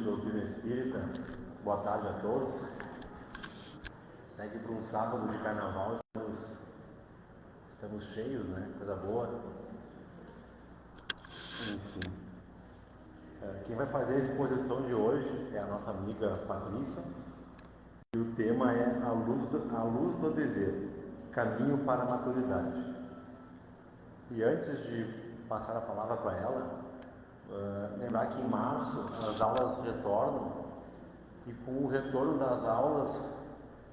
Doutrina Espírita, boa tarde a todos. Que para um sábado de carnaval estamos cheios, né? Coisa boa. Enfim, quem vai fazer a exposição de hoje é a nossa amiga Patrícia, e o tema é a luz do dever, caminho para a maturidade. E antes de passar a palavra para ela, lembrar que em março as aulas retornam, e com o retorno das aulas,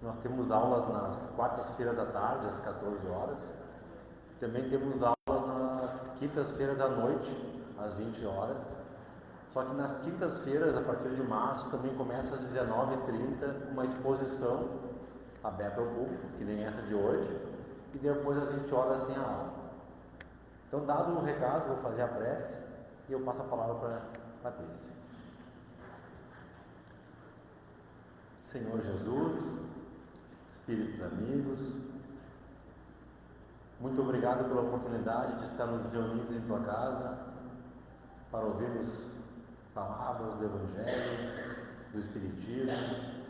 nós temos aulas nas quartas-feiras à tarde, às 14 horas, também temos aulas nas quintas-feiras à noite, às 20 horas, só que nas quintas-feiras, a partir de março, também começa às 19h30 uma exposição aberta ao público, que nem essa de hoje, e depois às 20 horas tem a aula. Então, dado o recado, vou fazer a prece e eu passo a palavra para a Patrícia. Senhor Jesus, Espíritos amigos, muito obrigado pela oportunidade de estarmos reunidos em tua casa para ouvirmos palavras do Evangelho, do Espiritismo,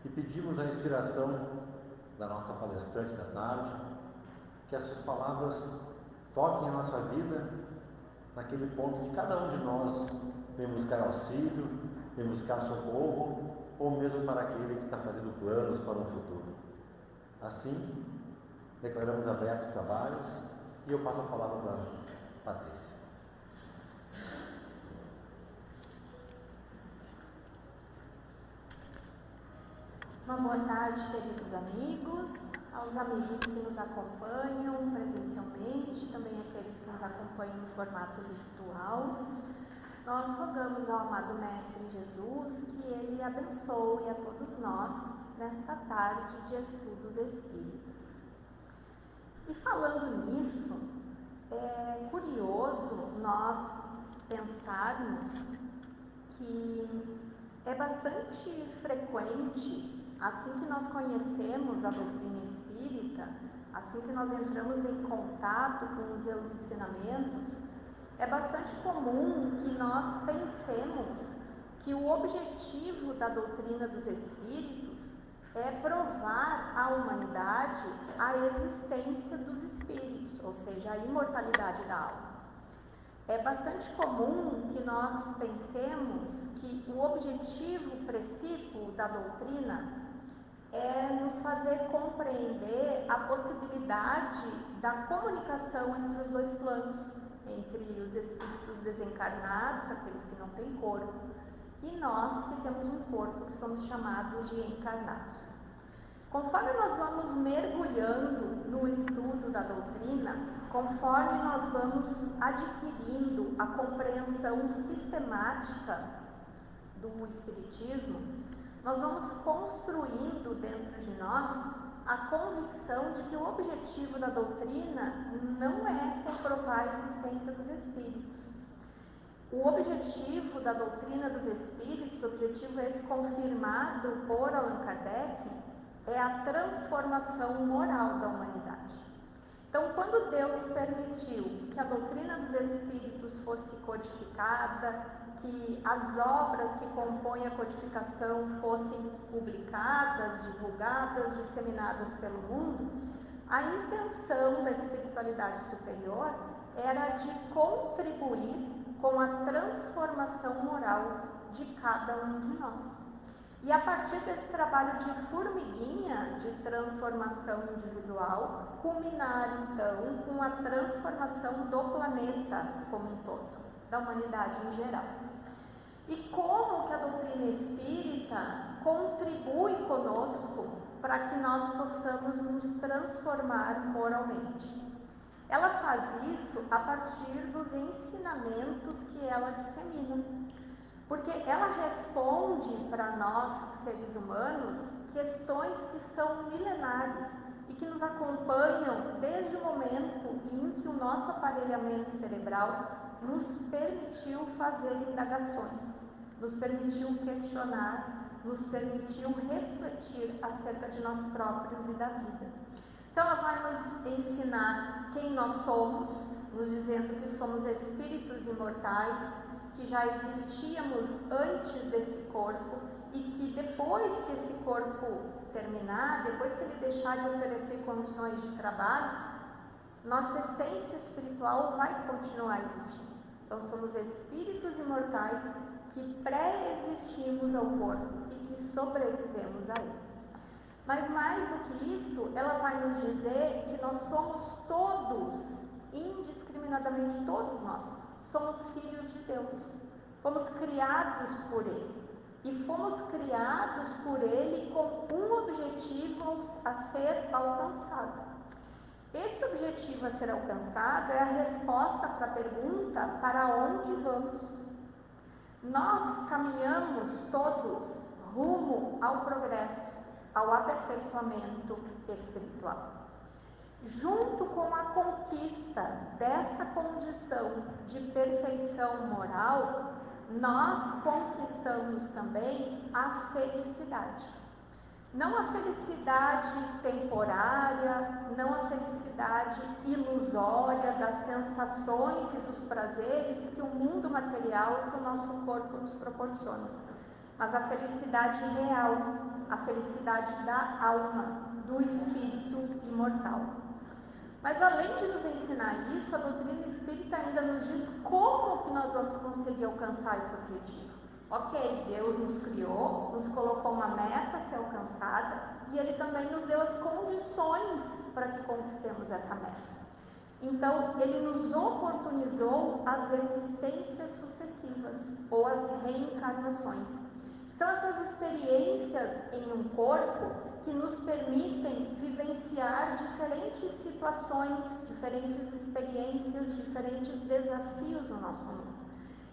e pedimos a inspiração da nossa palestrante da tarde, que as suas palavras toquem a nossa vida naquele ponto que cada um de nós vem buscar auxílio, vem buscar socorro, ou mesmo para aquele que está fazendo planos para um futuro. Assim, declaramos abertos os trabalhos e eu passo a palavra para a Patrícia. Uma boa tarde, queridos amigos, aos amigos que nos acompanham presencialmente, também aqueles que nos acompanham em formato virtual. Nós rogamos ao amado Mestre Jesus que Ele abençoe a todos nós nesta tarde de estudos espíritas. E falando nisso, é curioso nós pensarmos que é bastante frequente, assim que nós conhecemos a doutrina espírita, assim que nós entramos em contato com os seus ensinamentos, é bastante comum que nós pensemos que o objetivo da doutrina dos espíritos é provar à humanidade a existência dos espíritos, ou seja, a imortalidade da alma. É bastante comum que nós pensemos que o objetivo precípuo da doutrina é nos fazer compreender a possibilidade da comunicação entre os dois planos, entre os espíritos desencarnados, aqueles que não têm corpo, e nós que temos um corpo, que somos chamados de encarnados. Conforme nós vamos mergulhando no estudo da doutrina, conforme nós vamos adquirindo a compreensão sistemática do Espiritismo, nós vamos construindo dentro de nós a convicção de que o objetivo da doutrina não é comprovar a existência dos espíritos. O objetivo da doutrina dos espíritos, o objetivo esse confirmado por Allan Kardec, é a transformação moral da humanidade. Então, quando Deus permitiu que a doutrina dos espíritos fosse codificada, que as obras que compõem a codificação fossem publicadas, divulgadas, disseminadas pelo mundo, a intenção da espiritualidade superior era de contribuir com a transformação moral de cada um de nós. E a partir desse trabalho de formiguinha de transformação individual, culminar então com a transformação do planeta como um todo, da humanidade em geral. E como que a doutrina espírita contribui conosco para que nós possamos nos transformar moralmente? Ela faz isso a partir dos ensinamentos que ela dissemina, porque ela responde para nós, seres humanos, questões que são milenares e que nos acompanham desde o momento em que o nosso aparelhamento cerebral nos permitiu fazer indagações, nos permitiu questionar, nos permitiu refletir acerca de nós próprios e da vida. Então ela vai nos ensinar quem nós somos, nos dizendo que somos espíritos imortais, que já existíamos antes desse corpo e que depois que esse corpo terminar, depois que ele deixar de oferecer condições de trabalho, nossa essência espiritual vai continuar existindo. Então somos espíritos imortais que pré-existimos ao corpo e que sobrevivemos a ele. Mas mais do que isso, ela vai nos dizer que nós somos todos, indiscriminadamente todos nós, somos filhos de Deus. Fomos criados por Ele. E fomos criados por Ele com um objetivo a ser alcançado. Esse objetivo a ser alcançado é a resposta para a pergunta: para onde vamos? Nós caminhamos todos rumo ao progresso, ao aperfeiçoamento espiritual. Junto com a conquista dessa condição de perfeição moral, nós conquistamos também a felicidade. Não a felicidade temporária, não a felicidade ilusória das sensações e dos prazeres que o mundo material e que o nosso corpo nos proporciona, mas a felicidade real, a felicidade da alma, do espírito imortal. Mas além de nos ensinar isso, a doutrina espírita ainda nos diz como que nós vamos conseguir alcançar esse objetivo. Ok, Deus nos criou, nos colocou uma meta a ser alcançada e Ele também nos deu as condições para que conquistemos essa meta. Então, Ele nos oportunizou as existências sucessivas ou as reencarnações. São essas experiências em um corpo que nos permitem vivenciar diferentes situações, diferentes experiências, diferentes desafios no nosso mundo.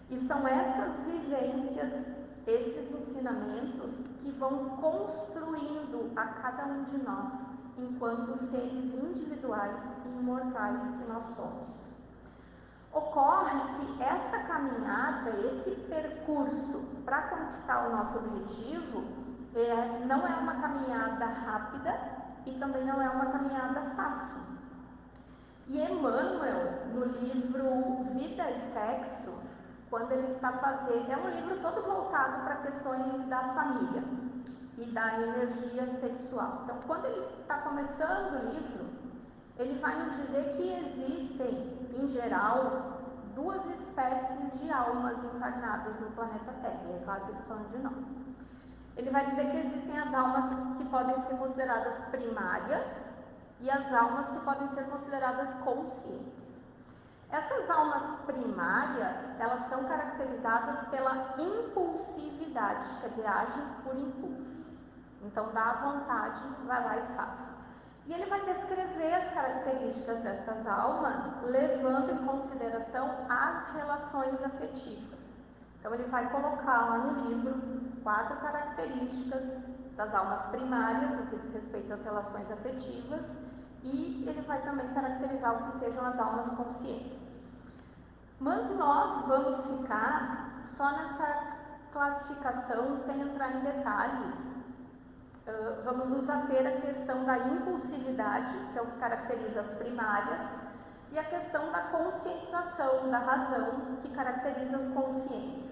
E são essas vivências, esses ensinamentos que vão construindo a cada um de nós, enquanto seres individuais e imortais que nós somos. Ocorre que essa caminhada, esse percurso para conquistar o nosso objetivo, não é uma caminhada rápida e também não é uma caminhada fácil. E Emmanuel, no livro Vida e Sexo, quando ele está fazendo, é um livro todo voltado para questões da família e da energia sexual. Então, quando ele está começando o livro, ele vai nos dizer que existem, em geral, duas espécies de almas encarnadas no planeta Terra. E é claro que ele está falando de nós. Ele vai dizer que existem as almas que podem ser consideradas primárias e as almas que podem ser consideradas conscientes. Essas almas primárias, elas são caracterizadas pela impulsividade, quer dizer, agem por impulso. Então, dá a vontade, vai lá e faz. E ele vai descrever as características dessas almas, levando em consideração as relações afetivas. Então, ele vai colocar lá no livro 4 características das almas primárias, no que diz respeito às relações afetivas, e ele vai também caracterizar o que sejam as almas conscientes. Mas nós vamos ficar só nessa classificação, sem entrar em detalhes. Vamos nos ater à questão da impulsividade, que é o que caracteriza as primárias, e a questão da conscientização, da razão, que caracteriza as conscientes.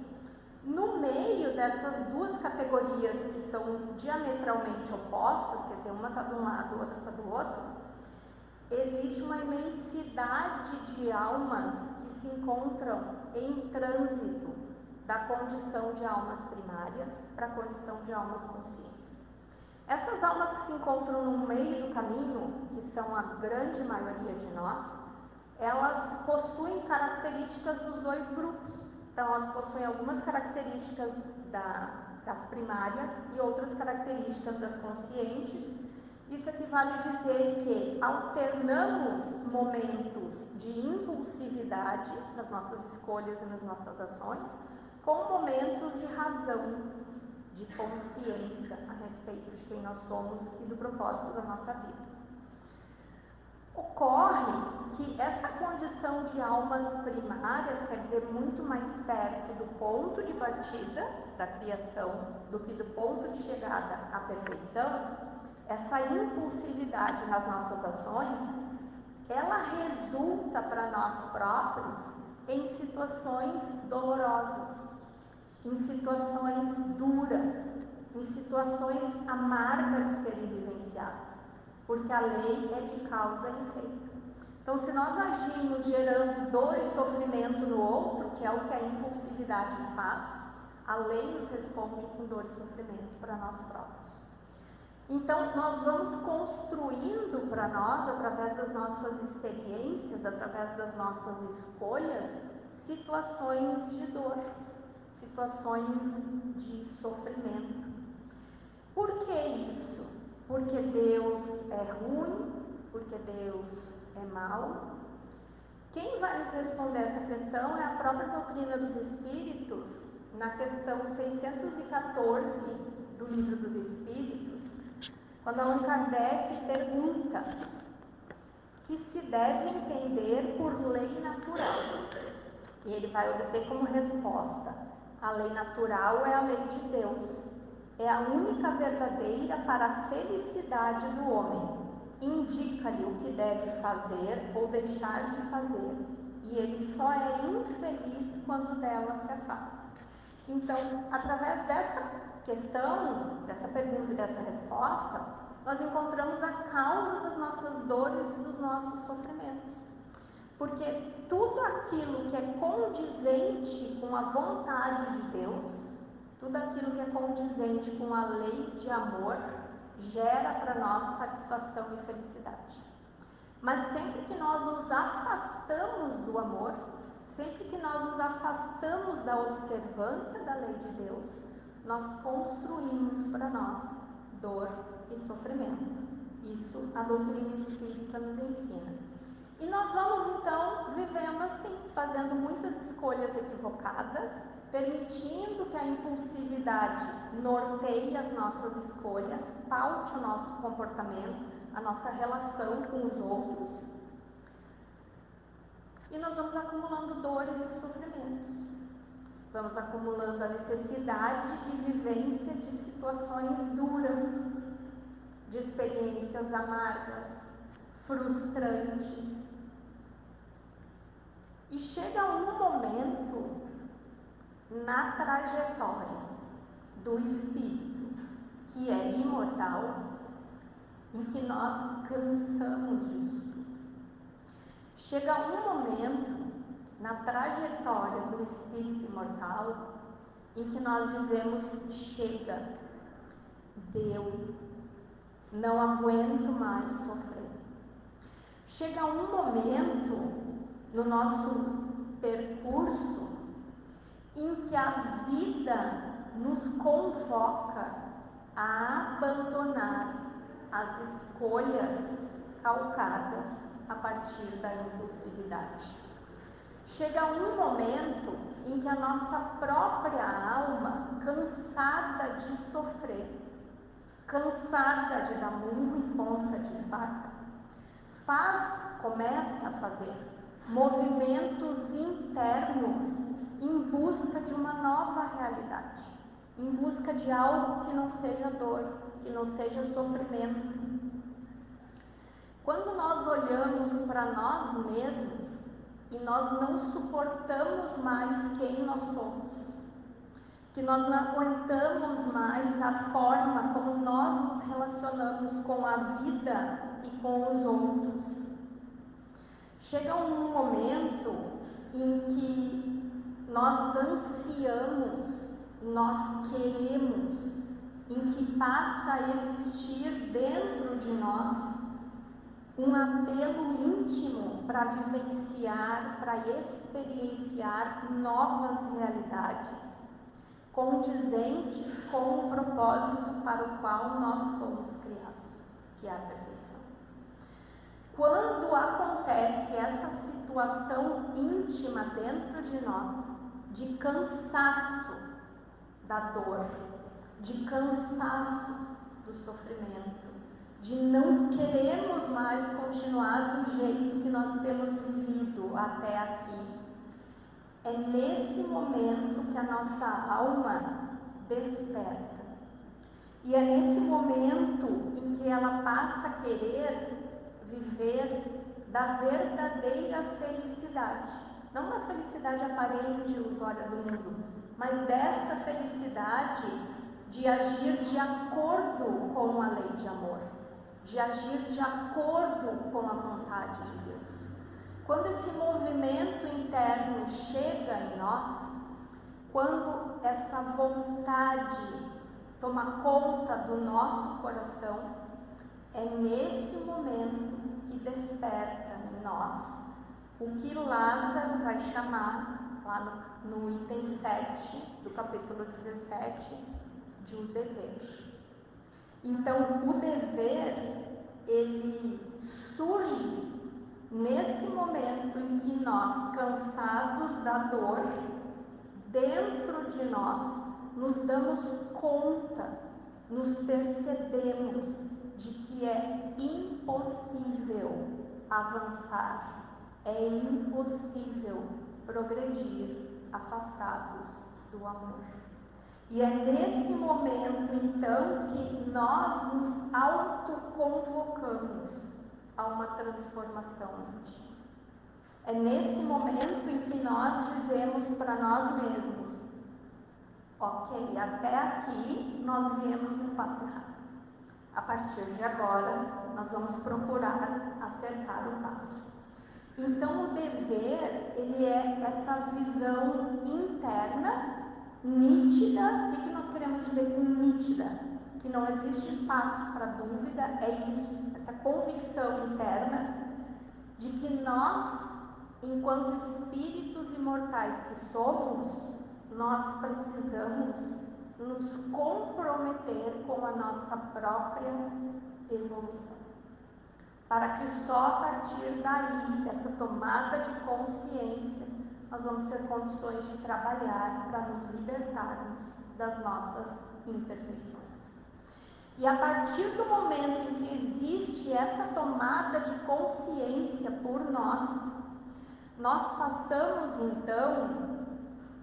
No meio dessas duas categorias que são diametralmente opostas, quer dizer, uma está de um lado, outra está do outro, existe uma imensidade de almas que se encontram em trânsito da condição de almas primárias para a condição de almas conscientes. Essas almas que se encontram no meio do caminho, que são a grande maioria de nós, elas possuem características dos dois grupos. Então, elas possuem algumas características das primárias e outras características das conscientes. Isso equivale a dizer que alternamos momentos de impulsividade nas nossas escolhas e nas nossas ações com momentos de razão, de consciência a respeito de quem nós somos e do propósito da nossa vida. Ocorre que essa condição de almas primárias, quer dizer, muito mais perto do ponto de partida da criação do que do ponto de chegada à perfeição, essa impulsividade nas nossas ações, ela resulta para nós próprios em situações dolorosas, em situações duras, em situações amargas de serem vivenciadas, porque a lei é de causa e efeito. Então, se nós agimos gerando dor e sofrimento no outro, que é o que a impulsividade faz, a lei nos responde com dor e sofrimento para nós próprios. Então, nós vamos construindo para nós, através das nossas experiências, através das nossas escolhas, situações de dor, situações de sofrimento. Por que isso? Porque Deus é ruim? Porque Deus é mau? Quem vai nos responder essa questão é a própria doutrina dos Espíritos, na questão 614 do Livro dos Espíritos, quando Allan Kardec pergunta que se deve entender por lei natural. E ele vai obter como resposta: a lei natural é a lei de Deus, é a única verdadeira para a felicidade do homem. Indica-lhe o que deve fazer ou deixar de fazer, e ele só é infeliz quando dela se afasta. Então, através dessa questão, dessa pergunta e dessa resposta, nós encontramos a causa das nossas dores e dos nossos sofrimentos. Porque tudo aquilo que é condizente com a vontade de Deus, tudo aquilo que é condizente com a lei de amor, gera para nós satisfação e felicidade. Mas sempre que nós nos afastamos do amor, sempre que nós nos afastamos da observância da lei de Deus, nós construímos para nós dor e sofrimento. Isso a doutrina espírita nos ensina. E nós vamos então vivendo assim, fazendo muitas escolhas equivocadas, permitindo que a impulsividade norteie as nossas escolhas, paute o nosso comportamento, a nossa relação com os outros. E nós vamos acumulando dores e sofrimentos. Vamos acumulando a necessidade de vivência de situações duras, de experiências amargas, frustrantes. E chega um momento na trajetória do espírito, que é imortal, em que nós cansamos disso tudo. Chega um momento na trajetória do espírito imortal em que nós dizemos: chega, deu, não aguento mais sofrer. Chega um momento no nosso percurso em que a vida nos convoca a abandonar as escolhas calcadas a partir da impulsividade. Chega um momento em que a nossa própria alma, cansada de sofrer, cansada de dar murro em ponta de faca, começa a fazer movimentos internos em busca de uma nova realidade, em busca de algo que não seja dor, que não seja sofrimento. Quando nós olhamos para nós mesmos e nós não suportamos mais quem nós somos, que nós não aguentamos mais a forma como nós nos relacionamos com a vida e com os outros, chega um momento em que nós ansiamos, nós queremos, em que passa a existir dentro de nós um apelo íntimo para vivenciar, para experienciar novas realidades, condizentes com o propósito para o qual nós fomos criados, que é a perfeição. Quando acontece essa situação íntima dentro de nós, de cansaço da dor, de cansaço do sofrimento, de não queremos mais continuar do jeito que nós temos vivido até aqui, é nesse momento que a nossa alma desperta. E é nesse momento em que ela passa a querer viver da verdadeira felicidade, não da felicidade aparente, ilusória do mundo, mas dessa felicidade de agir de acordo com a lei de amor, de agir de acordo com a vontade de Deus. Quando esse movimento interno chega em nós, quando essa vontade toma conta do nosso coração, é nesse momento que desperta em nós o que Lázaro vai chamar, lá no item 7 do capítulo 17, de um dever. Então, o dever, ele surge nesse momento em que nós, cansados da dor, dentro de nós, nos damos conta, nos percebemos de que é impossível avançar, é impossível progredir afastados do amor. E é nesse momento, então, que nós nos autoconvocamos a uma transformação íntima. É nesse momento em que nós dizemos para nós mesmos: ok, até aqui nós viemos no passo errado. A partir de agora, nós vamos procurar acertar o passo. Então, o dever, ele é essa visão interna, nítida. O que nós queremos dizer com nítida? Que não existe espaço para dúvida, é isso, essa convicção interna de que nós, enquanto espíritos imortais que somos, nós precisamos nos comprometer com a nossa própria evolução. Para que só a partir daí, dessa tomada de consciência, nós vamos ter condições de trabalhar para nos libertarmos das nossas imperfeições. E a partir do momento em que existe essa tomada de consciência por nós, nós passamos então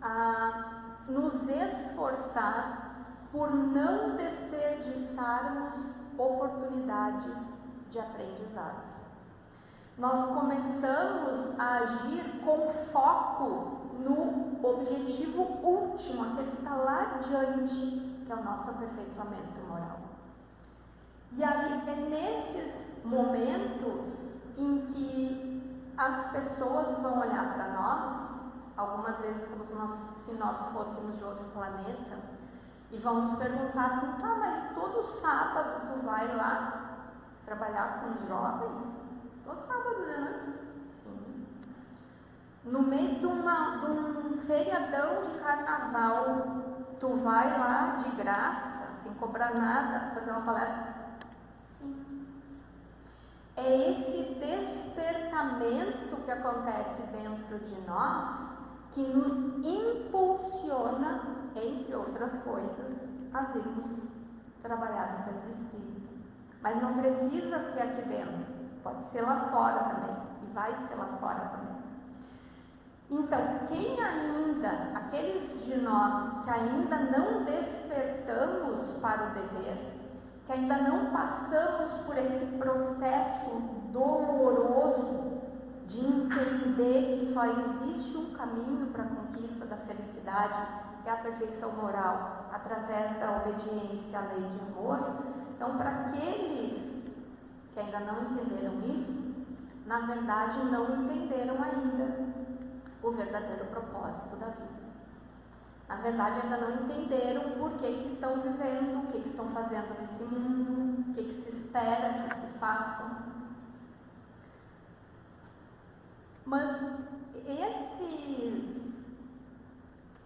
a nos esforçar por não desperdiçarmos oportunidades de aprendizado. Nós começamos a agir com foco no objetivo último, aquele que está lá adiante, que é o nosso aperfeiçoamento moral. E aí é nesses momentos em que as pessoas vão olhar para nós, algumas vezes como se nós fôssemos de outro planeta, e vão nos perguntar assim: tá, mas todo sábado tu vai lá trabalhar com os jovens? Todo sábado, né? Sim. No meio de um feriadão de carnaval, tu vai lá de graça, sem cobrar nada, fazer uma palestra? Sim. É esse despertamento que acontece dentro de nós que nos impulsiona, entre outras coisas, a virmos trabalhar no centro espírita. Mas não precisa ser aqui dentro, pode ser lá fora também, e vai ser lá fora também. Então, quem ainda, aqueles de nós que ainda não despertamos para o dever, que ainda não passamos por esse processo doloroso de entender que só existe um caminho para a conquista da felicidade, que é a perfeição moral, através da obediência à lei de amor. Então, para aqueles que ainda não entenderam isso, na verdade não entenderam ainda o verdadeiro propósito da vida. Na verdade, ainda não entenderam por que estão vivendo, o que estão fazendo nesse mundo, o que se espera que se façam. Mas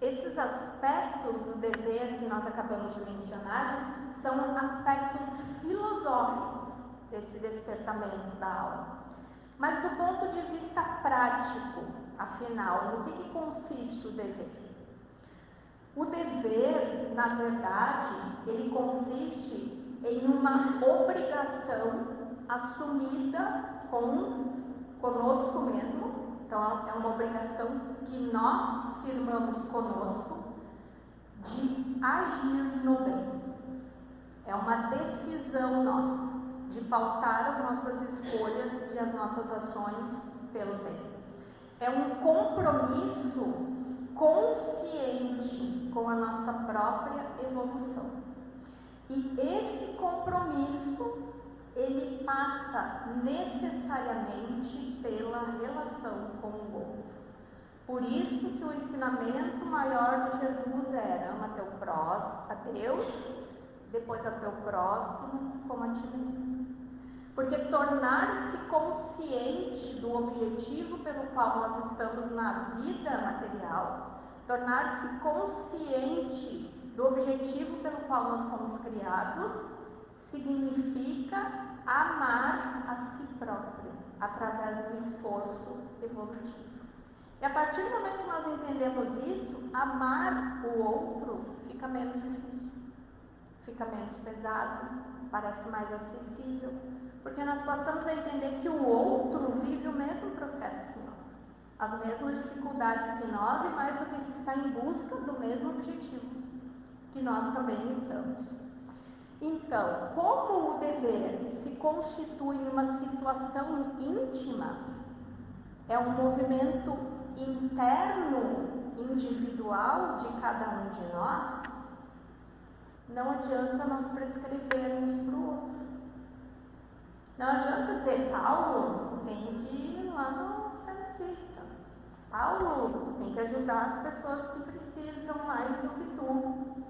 esses aspectos do dever que nós acabamos de mencionar são aspectos filosóficos desse despertamento da alma. Mas do ponto de vista prático, afinal, no que consiste o dever? O dever, na verdade, ele consiste em uma obrigação assumida conosco mesmo. Então, é uma obrigação que nós firmamos conosco de agir no bem. É uma decisão nossa de pautar as nossas escolhas e as nossas ações pelo bem. é um compromisso consciente com a nossa própria evolução. E esse compromisso, ele passa necessariamente pela relação com o outro. Por isso que o ensinamento maior de Jesus era: ama teu próximo, a Deus, depois a teu próximo como a ti mesmo. Porque tornar-se consciente do objetivo pelo qual nós estamos na vida material, tornar-se consciente do objetivo pelo qual nós somos criados, significa amar a si próprio, através do esforço evolutivo. E a partir do momento que nós entendemos isso, amar o outro fica menos difícil, fica menos pesado, parece mais acessível, porque nós passamos a entender que o outro vive o mesmo processo que nós, as mesmas dificuldades que nós, e mais do que isso, está em busca do mesmo objetivo que nós também estamos. Então, como o dever se constitui em uma situação íntima, é um movimento interno, individual de cada um de nós, não adianta nós prescrevermos para o outro. Não adianta dizer: Paulo, tu tem que ir lá no centro espírita. Paulo, tu tem que ajudar as pessoas que precisam mais do que tu.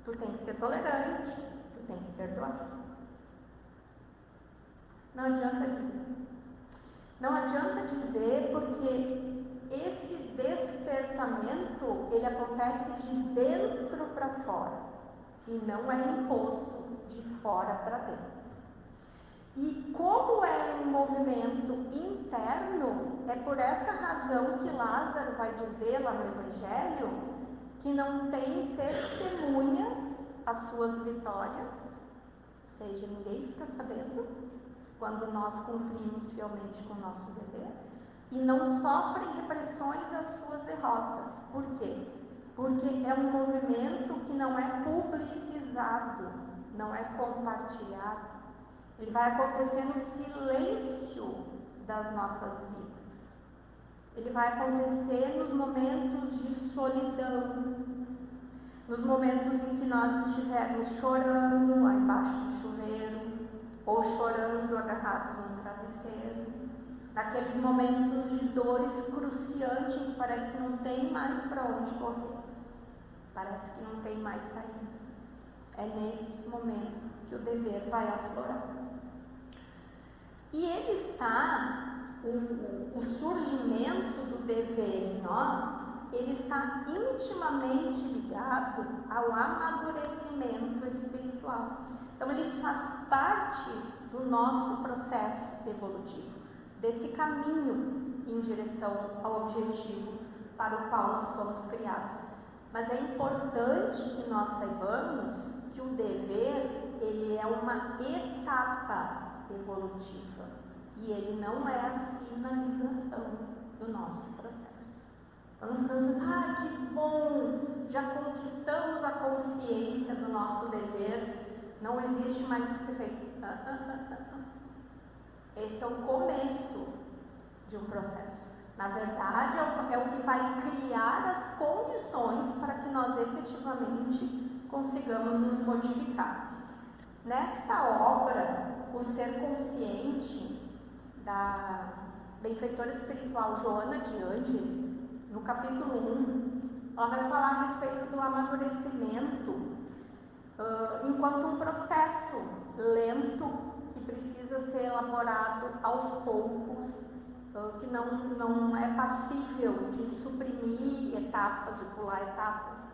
Tu tem que ser tolerante, tu tem que perdoar. Não adianta dizer. Não adianta dizer, porque esse despertamento, ele acontece de dentro para fora e não é imposto de fora para dentro. E como é um movimento interno, é por essa razão que Lázaro vai dizer lá no Evangelho que não tem testemunhas às suas vitórias, ou seja, ninguém fica sabendo quando nós cumprimos fielmente com o nosso dever, e não sofrem repressões às suas derrotas. Por quê? Porque é um movimento que não é publicizado, não é compartilhado. Ele vai acontecer no silêncio das nossas vidas. Ele vai acontecer nos momentos de solidão, nos momentos em que nós estivermos chorando lá embaixo do chuveiro, ou chorando agarrados no travesseiro, naqueles momentos de dor excruciante em que parece que não tem mais para onde correr, parece que não tem mais saída. É nesse momento que o dever vai aflorar. E ele está, o surgimento do dever em nós, ele está intimamente ligado ao amadurecimento espiritual. Então ele faz parte do nosso processo evolutivo, desse caminho em direção ao objetivo para o qual nós fomos criados. Mas é importante que nós saibamos que o dever, ele é uma etapa evolutiva e ele não é a finalização do nosso processo. Então nós pensamos: que bom, já conquistamos a consciência do nosso dever, não existe mais o que ser feito. Esse é o começo de um processo. Na verdade, é o que vai criar as condições para que nós efetivamente consigamos nos modificar. Nesta obra, O Ser Consciente, da benfeitora espiritual Joana de Ângeles, no capítulo 1, ela vai falar a respeito do amadurecimento enquanto um processo lento que precisa ser elaborado aos poucos, que não é passível de suprimir etapas, de pular etapas.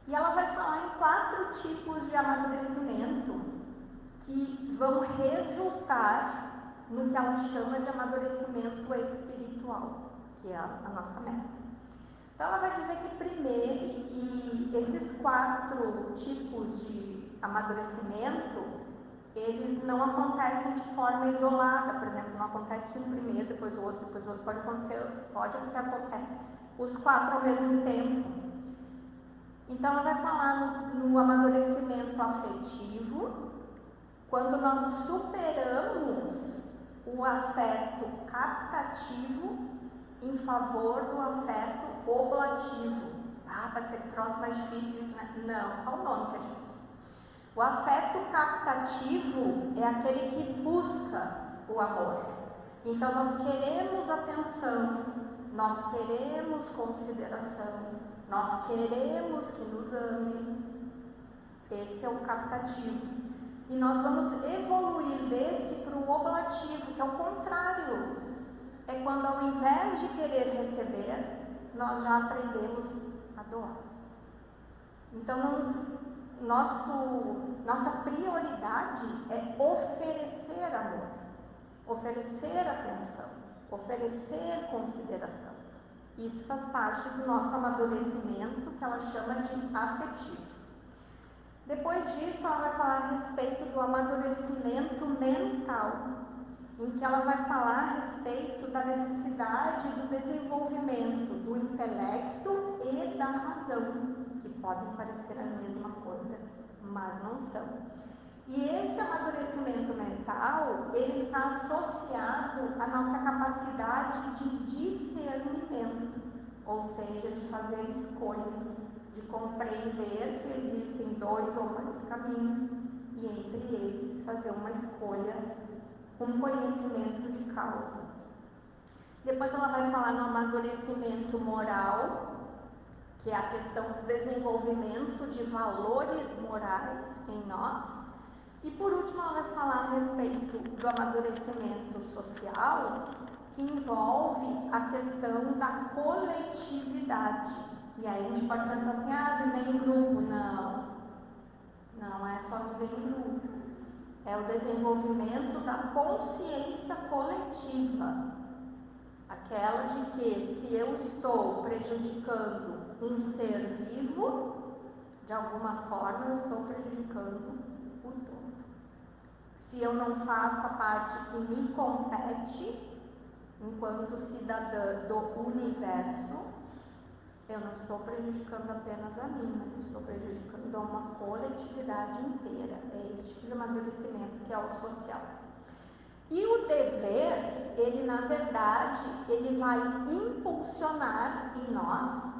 E ela vai falar em 4 tipos de amadurecimento que vão resultar no que ela chama de amadurecimento espiritual, que é a nossa meta. Então ela vai dizer que primeiro, e esses 4 tipos de amadurecimento, eles não acontecem de forma isolada. Por exemplo, não acontece um primeiro, depois o outro, depois o outro. Pode acontecer, acontece os 4 ao mesmo tempo. Então ela vai falar no amadurecimento afetivo, quando nós superamos o afeto captativo em favor do afeto oblativo. Pode ser que troço mais difícil isso, né? Não, só o nome que é difícil. O afeto captativo é aquele que busca o amor. Então nós queremos atenção, nós queremos consideração, nós queremos que nos amem. Esse é o captativo. E nós vamos evoluir desse para o oblativo, que é o contrário. É quando, ao invés de querer receber, nós já aprendemos a doar. Então, nossa prioridade é oferecer amor, oferecer atenção, oferecer consideração. Isso faz parte do nosso amadurecimento, que ela chama de afetivo. Depois disso, ela vai falar a respeito do amadurecimento mental, em que ela vai falar a respeito da necessidade do desenvolvimento do intelecto e da razão, que podem parecer a mesma coisa, mas não são. E esse amadurecimento mental, ele está associado à nossa capacidade de discernimento, ou seja, de fazer escolhas, de compreender que existem 2 ou mais caminhos e entre esses fazer uma escolha com conhecimento de causa. Depois ela vai falar no amadurecimento moral, que é a questão do desenvolvimento de valores morais em nós. E por último ela vai falar a respeito do amadurecimento social, que envolve a questão da coletividade. E aí a gente pode pensar assim, viver em grupo. Não é só viver em grupo. É o desenvolvimento da consciência coletiva. Aquela de que se eu estou prejudicando um ser vivo, de alguma forma eu estou prejudicando o todo. Se eu não faço a parte que me compete, enquanto cidadã do universo, eu não estou prejudicando apenas a mim, mas estou prejudicando a uma coletividade inteira. É esse tipo de amadurecimento que é o social. E o dever, ele na verdade, ele vai impulsionar em nós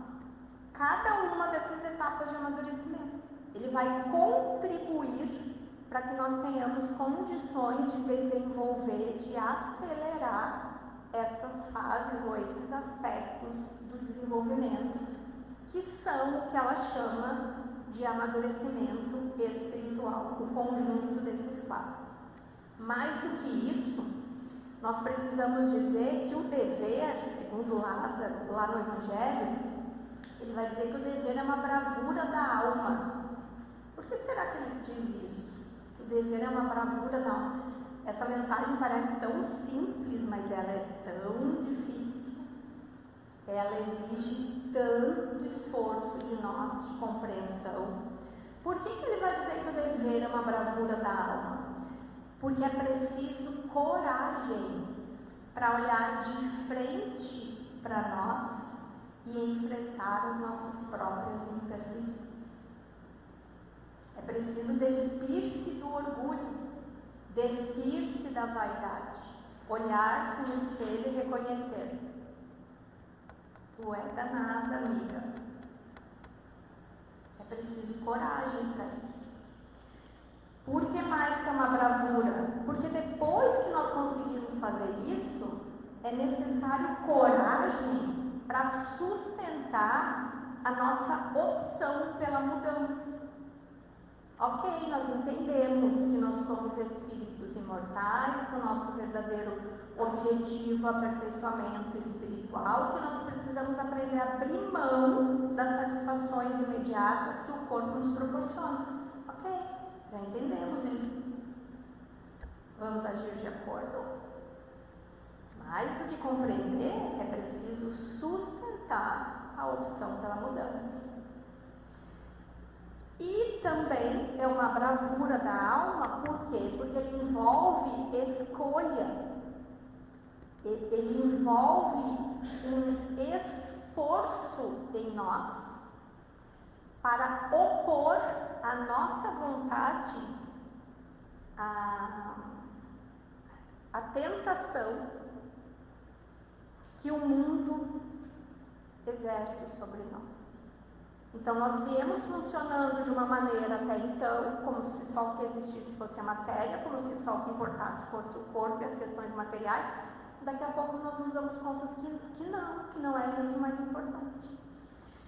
cada uma dessas etapas de amadurecimento. Ele vai contribuir para que nós tenhamos condições de desenvolver, de acelerar essas fases ou esses aspectos do desenvolvimento, que são o que ela chama de amadurecimento espiritual, o conjunto desses 4. Mais do que isso, nós precisamos dizer que o dever, segundo Lázaro, lá no Evangelho, ele vai dizer que o dever é uma bravura da alma. Por que será que ele diz isso? Que o dever é uma bravura da alma. Essa mensagem parece tão simples, mas ela é tão difícil. Ela exige tanto esforço de nós, de compreensão. Por que ele vai dizer que o dever é uma bravura da alma? Porque é preciso coragem para olhar de frente para nós e enfrentar as nossas próprias imperfeições. É preciso despir-se do orgulho, despir-se da vaidade, olhar-se no espelho e reconhecer: tu é danada, amiga. É preciso coragem para isso. Por que mais que é uma bravura? Porque depois que nós conseguimos fazer isso, é necessário coragem para sustentar a nossa opção pela mudança. Ok, nós entendemos que nós somos espíritos imortais, que o nosso verdadeiro objetivo é o aperfeiçoamento espiritual, que nós precisamos aprender a abrir mão das satisfações imediatas que o corpo nos proporciona. Ok, já entendemos isso. Vamos agir de acordo. Mais do que compreender, é preciso sustentar a opção pela mudança. E também é uma bravura da alma, por quê? Porque ele envolve escolha, ele envolve um esforço em nós para opor a nossa vontade à tentação que o mundo exerce sobre nós. Então, nós viemos funcionando de uma maneira até então, como se só o que existisse fosse a matéria, como se só o que importasse fosse o corpo e as questões materiais. Daqui a pouco nós nos damos conta que não é isso o mais importante.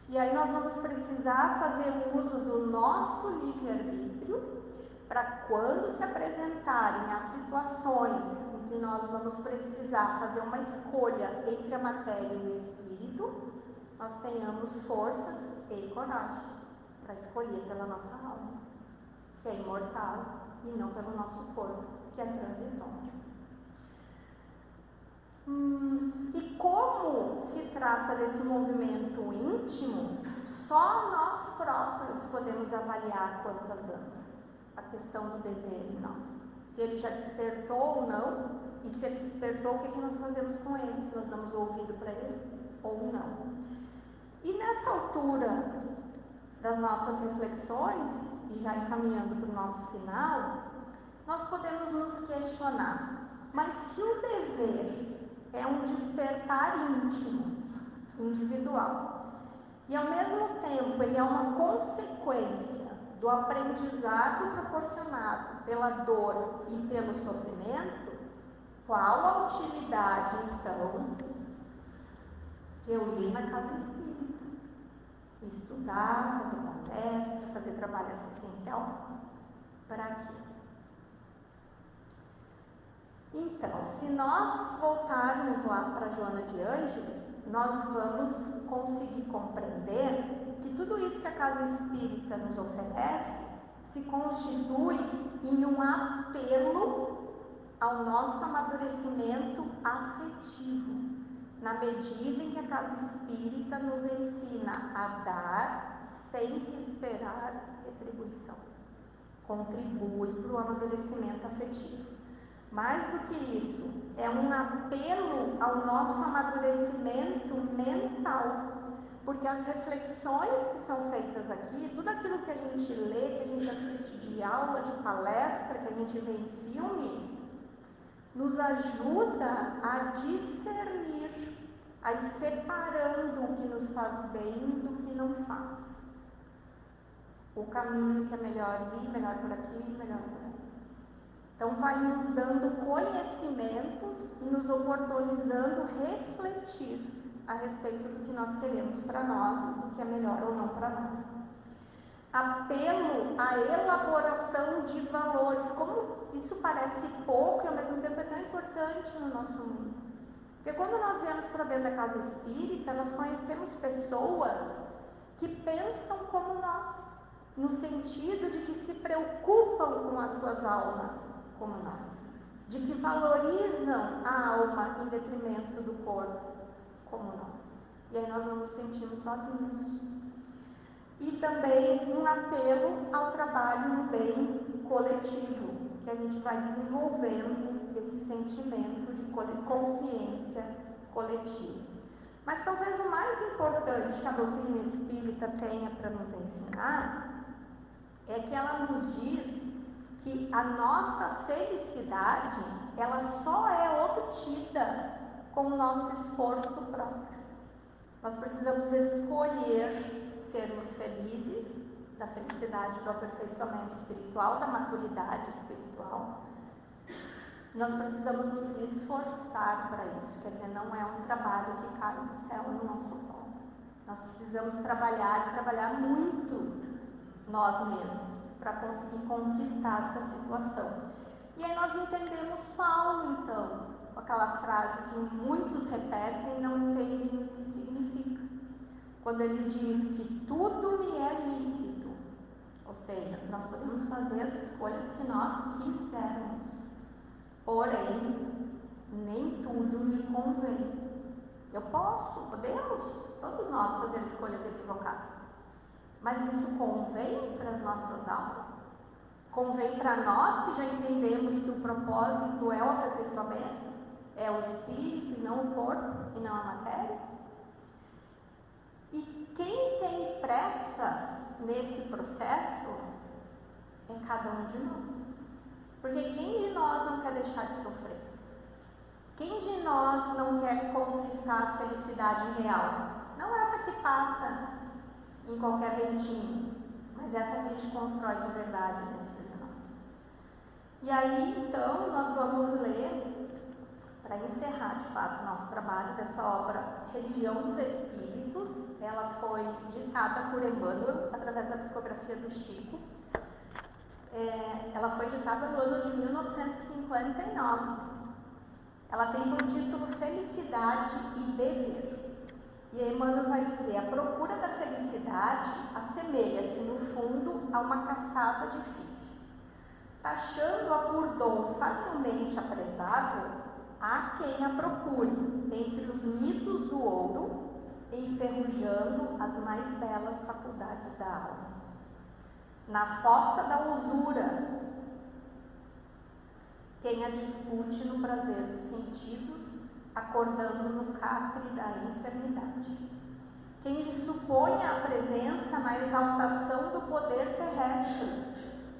E aí nós vamos precisar fazer uso do nosso livre-arbítrio para quando se apresentarem as situações em que nós vamos precisar fazer uma escolha entre a matéria e o espírito, nós tenhamos forças e coragem para escolher pela nossa alma, que é imortal, e não pelo nosso corpo, que é transitório. E como se trata desse movimento íntimo, só nós próprios podemos avaliar quantas anos. A questão do dever em nós. Se ele já despertou ou não, e se ele despertou, o que nós fazemos com ele? Se nós damos ouvido para ele ou não. E nessa altura das nossas reflexões, e já encaminhando para o nosso final, nós podemos nos questionar, mas se o dever é um despertar íntimo, individual, e ao mesmo tempo ele é uma consequência do aprendizado proporcionado pela dor e pelo sofrimento, qual a utilidade, então, de eu ir na casa espírita? Estudar, fazer palestra, fazer trabalho assistencial? Para quê? Então, se nós voltarmos lá para Joana de Ângeles, nós vamos conseguir compreender que tudo isso que a casa espírita nos oferece se constitui em um apelo ao nosso amadurecimento afetivo, na medida em que a casa espírita nos ensina a dar sem esperar retribuição. Contribui para o amadurecimento afetivo. Mais do que isso, é um apelo ao nosso amadurecimento mental, porque as reflexões que são feitas aqui, tudo aquilo que a gente lê, que a gente assiste de aula, de palestra, que a gente vê em filmes, nos ajuda a discernir, a ir separando o que nos faz bem do que não faz. O caminho que é melhor ir, melhor por aqui, melhor por ali. Então vai nos dando conhecimentos e nos oportunizando refletir a respeito do que nós queremos para nós e do que é melhor ou não para nós. Apelo à elaboração de valores, como isso parece pouco e ao mesmo tempo é tão importante no nosso mundo. Porque quando nós viemos para dentro da casa espírita, nós conhecemos pessoas que pensam como nós, no sentido de que se preocupam com as suas almas como nós, de que valorizam a alma em detrimento do corpo como nós. E aí nós não nos sentimos sozinhos. E também um apelo ao trabalho no bem coletivo, que a gente vai desenvolvendo esse sentimento de consciência coletiva. Mas talvez o mais importante que a doutrina espírita tenha para nos ensinar é que ela nos diz que a nossa felicidade, ela só é obtida com o nosso esforço próprio. Nós precisamos escolher sermos felizes, da felicidade do aperfeiçoamento espiritual, da maturidade espiritual. Nós precisamos nos esforçar para isso, quer dizer, não é um trabalho que cai do céu no nosso colo. Nós precisamos trabalhar muito nós mesmos, para conseguir conquistar essa situação. E aí nós entendemos Paulo, então, com aquela frase que muitos repetem e não entendem o que significa. Quando ele diz que tudo me é lícito, ou seja, nós podemos fazer as escolhas que nós quisermos, porém, nem tudo me convém. Podemos, todos nós fazer escolhas equivocadas. Mas isso convém para as nossas almas? Convém para nós que já entendemos que o propósito é o aperfeiçoamento? É o espírito e não o corpo e não a matéria? E quem tem pressa nesse processo é cada um de nós. Porque quem de nós não quer deixar de sofrer? Quem de nós não quer conquistar a felicidade real? Não essa que passa em qualquer ventinho, mas essa que a gente constrói de verdade dentro de nós. E aí, então, nós vamos ler, para encerrar de fato o nosso trabalho, dessa obra Religião dos Espíritos. Ela foi ditada por Emmanuel através da psicografia do Chico. Ela foi ditada no ano de 1959. Ela tem por título Felicidade e Dever. E Emmanuel vai dizer: a procura da felicidade assemelha-se, no fundo, a uma caçada difícil. Taxando-a por dom facilmente apresável, há quem a procure entre os mitos do ouro, enferrujando as mais belas faculdades da alma. Na fossa da usura, quem a dispute no prazer dos sentidos, acordando no catre da enfermidade. Quem lhe suponha a presença na exaltação do poder terrestre,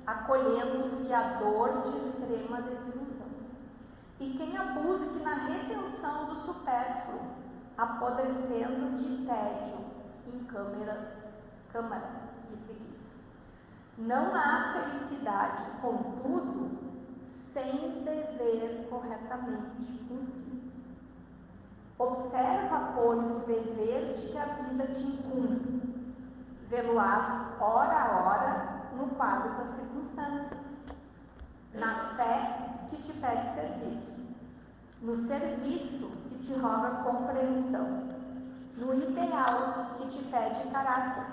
acolhendo-se a dor de extrema desilusão. E quem a busque na retenção do supérfluo, apodrecendo de tédio em câmaras de preguiça. Não há felicidade, contudo, sem dever corretamente cumprido. Observa, pois, o dever de que a vida te incumbe. Vê-lo-ás, hora a hora, no quadro das circunstâncias. Na fé que te pede serviço. No serviço que te roga compreensão. No ideal que te pede caráter.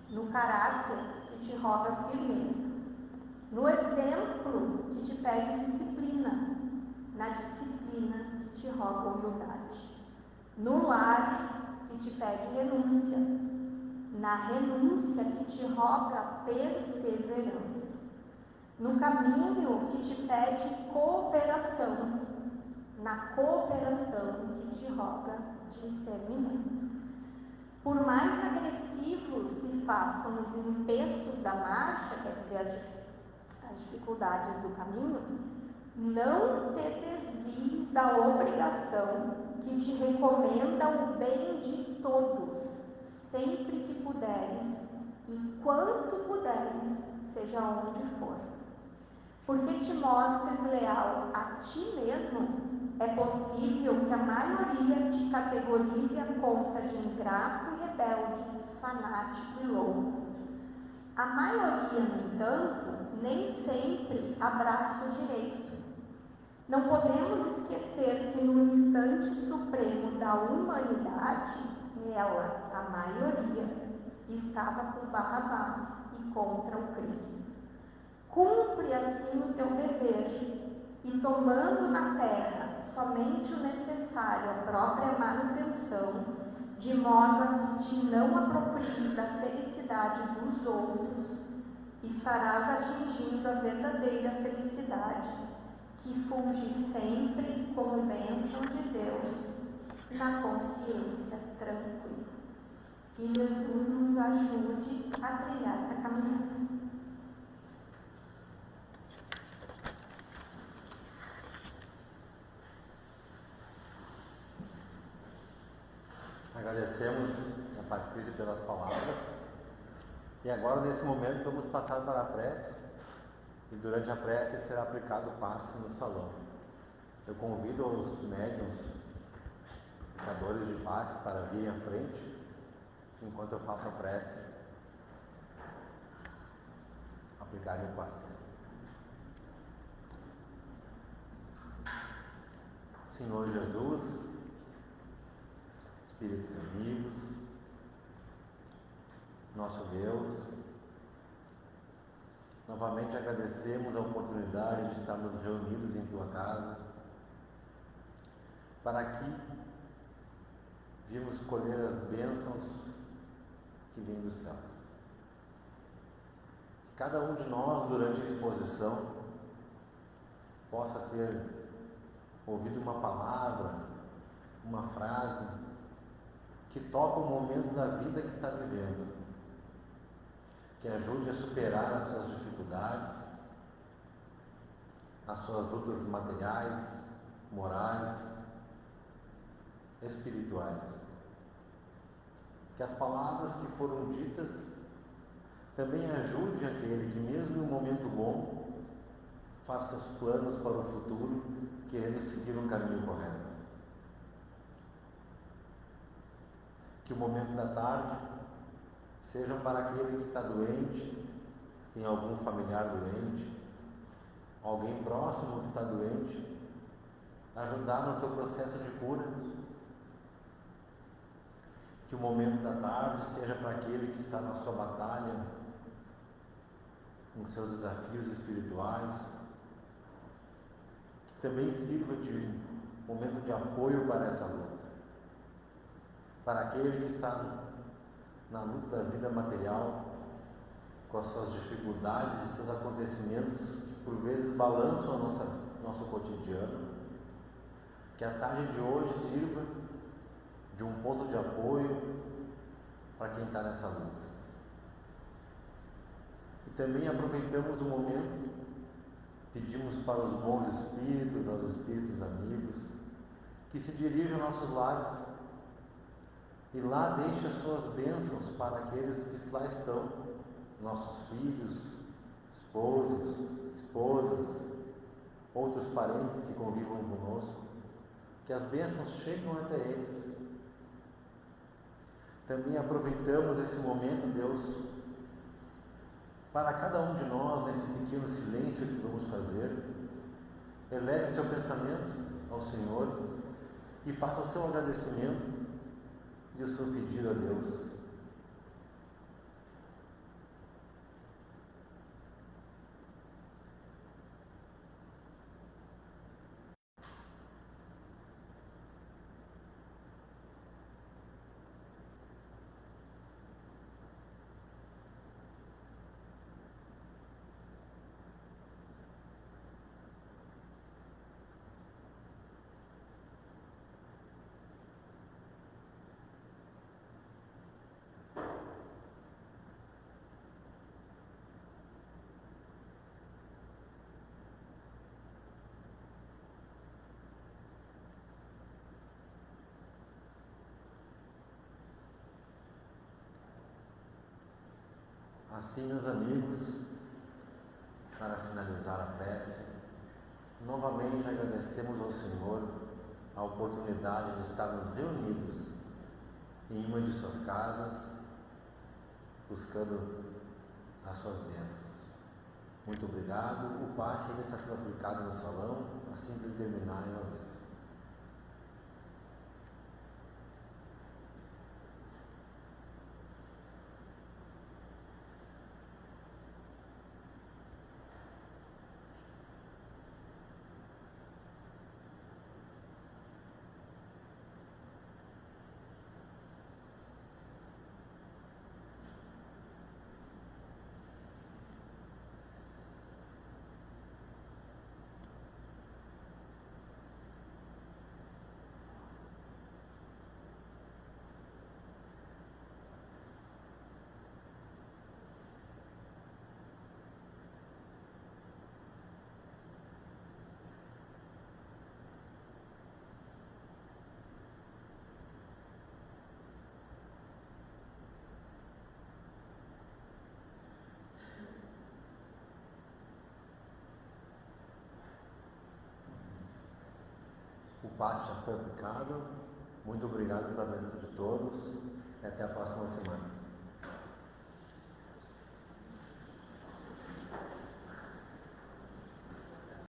No caráter que te roga firmeza. No exemplo que te pede disciplina, na disciplina que te roga humildade. No lar que te pede renúncia, na renúncia que te roga perseverança. No caminho que te pede cooperação, na cooperação que te roga discernimento. Por mais agressivos se façam os empeços da marcha, quer dizer, as dificuldades do caminho, não te desvies da obrigação que te recomenda o bem de todos, sempre que puderes e quanto puderes, seja onde for. Porque te mostres leal a ti mesmo, é possível que a maioria te categorize a conta de ingrato e rebelde, fanático e louco. A maioria, no entanto, nem sempre abraça o direito. Não podemos esquecer que no instante supremo da humanidade, ela, a maioria, estava com Barrabás e contra o Cristo. Cumpre assim o teu dever, e tomando na terra somente o necessário à própria manutenção, de modo a que te não apropries da felicidade dos outros, estarás atingindo a verdadeira felicidade, que fulge sempre como bênção de Deus, na consciência tranquila. Que Jesus nos ajude a trilhar essa caminhada. Agradecemos a Patrícia pelas palavras. E agora, nesse momento, vamos passar para a prece. E durante a prece será aplicado o passe no salão. Eu convido os médiuns, aplicadores de passe, para virem à frente, enquanto eu faço a prece, aplicarem o passe. Senhor Jesus, Espíritos amigos, nosso Deus, novamente agradecemos a oportunidade de estarmos reunidos em Tua casa, para que vimos colher as bênçãos que vêm dos céus. Que cada um de nós, durante a exposição, possa ter ouvido uma palavra, uma frase, que toca o momento da vida que está vivendo, que ajude a superar as suas dificuldades, as suas lutas materiais, morais, espirituais. Que as palavras que foram ditas também ajude aquele que, mesmo em um momento bom, faça os planos para o futuro, querendo seguir um caminho correto. Que o momento da tarde seja para aquele que está doente, tem algum familiar doente, alguém próximo que está doente, ajudar no seu processo de cura. Que o momento da tarde seja para aquele que está na sua batalha, com seus desafios espirituais, que também sirva de momento de apoio para essa luta. Para aquele que está na luta da vida material, com as suas dificuldades e seus acontecimentos que por vezes balançam a nosso cotidiano, que a tarde de hoje sirva de um ponto de apoio para quem está nessa luta. E também aproveitamos o momento, pedimos para os bons espíritos, aos espíritos amigos, que se dirijam aos nossos lares e lá deixem as suas bênçãos para aqueles que lá estão, nossos filhos, esposos, esposas, outros parentes que convivam conosco, que as bênçãos cheguem até eles. Também aproveitamos esse momento, Deus, para cada um de nós, nesse pequeno silêncio que vamos fazer, eleve seu pensamento ao Senhor e faça o seu agradecimento e o seu pedido a Deus. Assim, meus amigos, para finalizar a prece, novamente agradecemos ao Senhor a oportunidade de estarmos reunidos em uma de suas casas, buscando as suas bênçãos. Muito obrigado. O passe ainda está sendo aplicado no salão, assim que ele terminar, eu aviso. O passe já foi aplicado. Muito obrigado pela presença de todos e até a próxima semana.